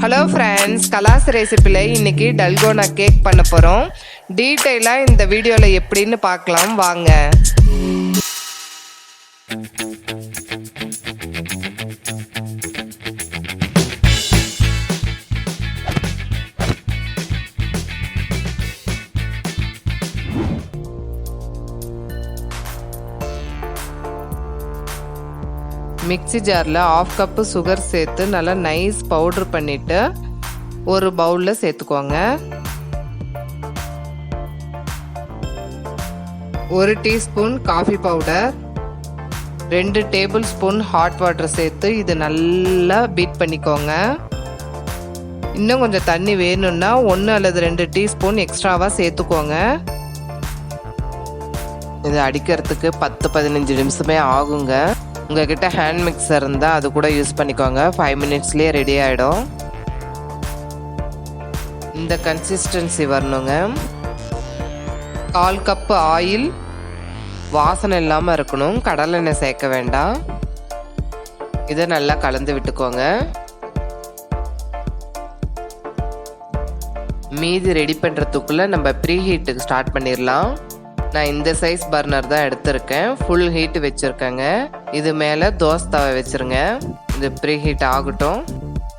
Hello friends, கலாஸ் ரெசிபியில் இன்றைக்கி dalgona cake பண்ண போகிறோம். டீட்டெயிலாக இந்த வீடியோவில் எப்படின்னு பார்க்கலாம் வாங்க. மிக்ஸி ஜாரில் 1/2 கப்பு சுகர் சேர்த்து நல்லா நைஸ் பவுட்ரு பண்ணிவிட்டு ஒரு பவுலில் சேர்த்துக்கோங்க. 1 teaspoon coffee powder, 2 table spoon hot water சேர்த்து இது நல்லா பீட் பண்ணிக்கோங்க. இன்னும் கொஞ்சம் தண்ணி வேணும்னா 1 அல்லது 2 டீஸ்பூன் எக்ஸ்ட்ராவாக சேர்த்துக்கோங்க. இது அடிக்கிறதுக்கு 10-15 நிமிஷமே ஆகுங்க. உங்ககிட்ட ஹேண்ட் மிக்சர் இருந்தால் அது கூட யூஸ் பண்ணிக்கோங்க. 5 மினிட்ஸ்லேயே ரெடி ஆகிடும். இந்த கன்சிஸ்டன்சி வரணுங்க. 1/4 கப்பு ஆயில், வாசனை இல்லாமல் இருக்கணும், கடலெண்ணெய் சேர்க்க வேண்டாம். இதை நல்லா கலந்து விட்டுக்கோங்க. மீதி ரெடி பண்ணுறதுக்குள்ளே நம்ம ப்ரீ ஹீட்டுக்கு ஸ்டார்ட் பண்ணிடலாம். நான் இந்த சைஸ் பர்னர் தான் எடுத்திருக்கேன். ஃபுல் ஹீட் வச்சுருக்கேங்க. இது மேலே தோசை தவை வச்சுருங்க. இது ப்ரீ ஹீட் ஆகட்டும்.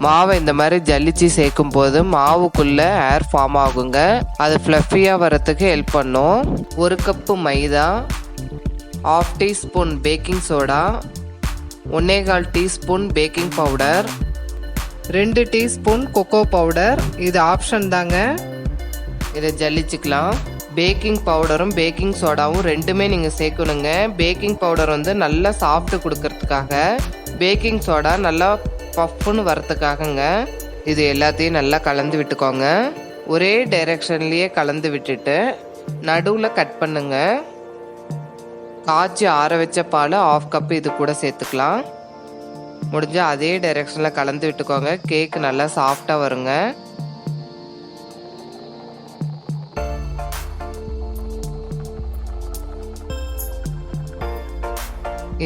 மாவை இந்த மாதிரி ஜல்லிச்சு சேர்க்கும் போது மாவுக்குள்ளே ஏர் ஃபார்ம் ஆகுங்க. அது ஃப்ளஃபியாக வரத்துக்கு ஹெல்ப் பண்ணும். 1 கப்பு மைதா, 1/2 teaspoon baking soda, 1/4 teaspoon baking powder, 2 teaspoon cocoa powder. இது ஆப்ஷன் தாங்க, இதை ஜல்லிச்சுக்கலாம். பேக்கிங் பவுடரும் பேக்கிங் சோடாவும் ரெண்டுமே நீங்கள் சேர்க்கணுங்க. பேக்கிங் பவுடர் வந்து நல்லா சாஃப்ட் கொடுக்கறதுக்காக, பேக்கிங் சோடா நல்லா பஃப்னு வரத்துக்காகங்க. இது எல்லாத்தையும் நல்லா கலந்து விட்டுக்கோங்க. ஒரே டைரெக்ஷன்லேயே கலந்து விட்டுட்டு நடுவில் கட் பண்ணுங்க. காய்ச்சி ஆற வச்ச பால் 1/2 கப்பு இது கூட சேர்த்துக்கலாம். முடிஞ்சால் அதே டைரெக்ஷனில் கலந்து விட்டுக்கோங்க. கேக் நல்லா சாஃப்டாக வருங்க.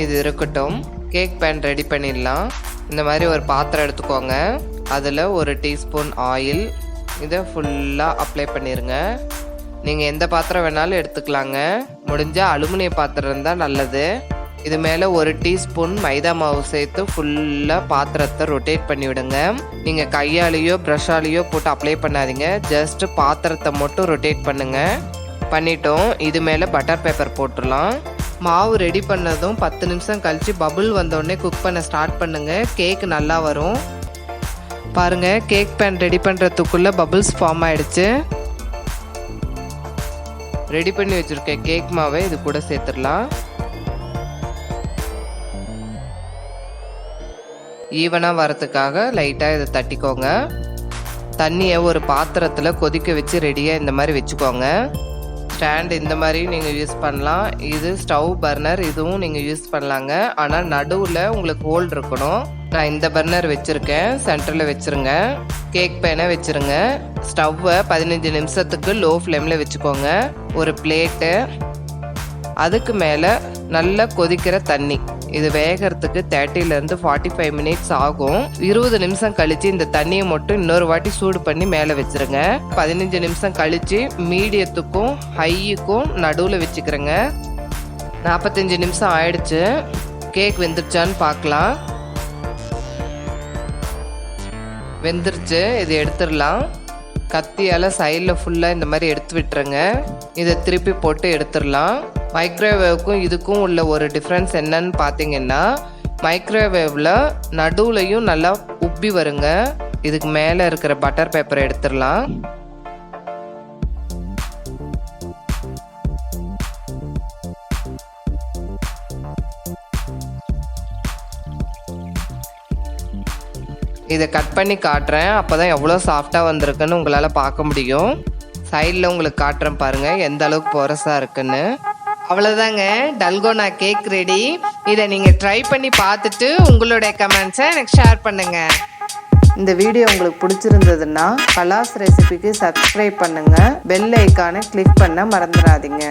இது இருக்கட்டும். கேக் பேன் ரெடி பண்ணிடலாம். இந்த மாதிரி ஒரு பாத்திரம் எடுத்துக்கோங்க. அதில் 1 டீஸ்பூன் ஆயில், இதை ஃபுல்லாக அப்ளை பண்ணிடுங்க. நீங்கள் எந்த பாத்திரம் வேணாலும் எடுத்துக்கலாங்க. முடிஞ்சால் அலுமினிய பாத்திரம் இருந்தால் நல்லது. இது மேலே 1 டீஸ்பூன் மைதா மாவு சேர்த்து ஃபுல்லாக பாத்திரத்தை ரொட்டேட் பண்ணி விடுங்க. நீங்கள் கையாலேயோ ப்ரஷ்ஷாலேயோ போட்டு அப்ளை பண்ணாதீங்க. ஜஸ்ட் பாத்திரத்தை மட்டும் ரொட்டேட் பண்ணிட்டோம். இது மேலே பட்டர் பேப்பர் போட்டுடலாம். மாவு ரெடி பண்ணதும் 10 நிமிஷம் கழித்து பபுள் வந்தோடனே குக் பண்ண ஸ்டார்ட் பண்ணுங்க. கேக் நல்லா வரும். பாருங்க, கேக் பேன் ரெடி பண்ணுறதுக்குள்ளே பபுள்ஸ் ஃபார்ம் ஆயிடுச்சு. ரெடி பண்ணி வச்சுருக்கேன் கேக் மாவை இது கூட சேர்த்துடலாம். ஈவனாக வரத்துக்காக லைட்டாக இதை தட்டிக்கோங்க. தண்ணியை ஒரு பாத்திரத்தில் கொதிக்க வச்சு ரெடியாக இந்த மாதிரி வச்சுக்கோங்க. ஸ்டாண்ட் இந்த மாதிரி நீங்கள் யூஸ் பண்ணலாம். இது ஸ்டவ் பர்னர், இதுவும் நீங்கள் யூஸ் பண்ணலாங்க. ஆனால் நடுவில் உங்களுக்கு ஹோல்ட் இருக்கணும். நான் இந்த பர்னர் வச்சுருக்கேன். சென்டரில் வச்சுருங்க. கேக் பேனை வச்சுருங்க. ஸ்டவ்வை 15 நிமிஷத்துக்கு லோ ஃப்ளேமில் வச்சுக்கோங்க. ஒரு பிளேட்டு, அதுக்கு மேலே நல்லா கொதிக்கிற தண்ணி. இது வேகிறதுக்கு 30 to 45 மினிட்ஸ் ஆகும். 20 நிமிஷம் கழித்து இந்த தண்ணியை மட்டும் இன்னொரு வாட்டி சூடு பண்ணி மேலே வச்சுருங்க. 15 நிமிஷம் கழித்து மீடியத்துக்கும் ஹையுக்கும் நடுவில் வச்சுக்கிறேங்க. 45 நிமிஷம் ஆயிடுச்சு. கேக் வெந்துருச்சான்னு பார்க்கலாம். வெந்துருச்சு. இது எடுத்துடலாம். கத்தியால் சைடில் ஃபுல்லாக இந்த மாதிரி எடுத்து விட்டுருங்க. இதை திருப்பி போட்டு எடுத்துடலாம். மைக்ரோவேவுக்கும் இதுக்கும் உள்ள ஒரு டிஃப்ரென்ஸ் என்னன்னு பார்த்தீங்கன்னா, மைக்ரோவேவில் நடுவுலையும் நல்லா உப்பி வருங்க. இதுக்கு மேலே இருக்கிற பட்டர் பேப்பரை எடுத்துடலாம். இதை கட் பண்ணி காட்டுறேன். அப்போ தான் எவ்வளோ சாஃப்டாக வந்திருக்குன்னு உங்களால் பார்க்க முடியும். சைடில் உங்களுக்கு காட்டுறேன் பாருங்கள் எந்த அளவுக்கு பொரசாக இருக்குன்னு. அவ்வளோதாங்க, டல்கோனா கேக் ரெடி. இதை நீங்கள் ட்ரை பண்ணி பார்த்துட்டு உங்களுடைய கமெண்ட்ஸை எனக்கு ஷேர் பண்ணுங்கள். இந்த வீடியோ உங்களுக்கு பிடிச்சிருந்ததுன்னா கலாஸ் ரெசிபிக்கு சப்ஸ்கிரைப் பண்ணுங்கள். பெல் ஐக்கானை கிளிக் பண்ண மறந்துடாதீங்க.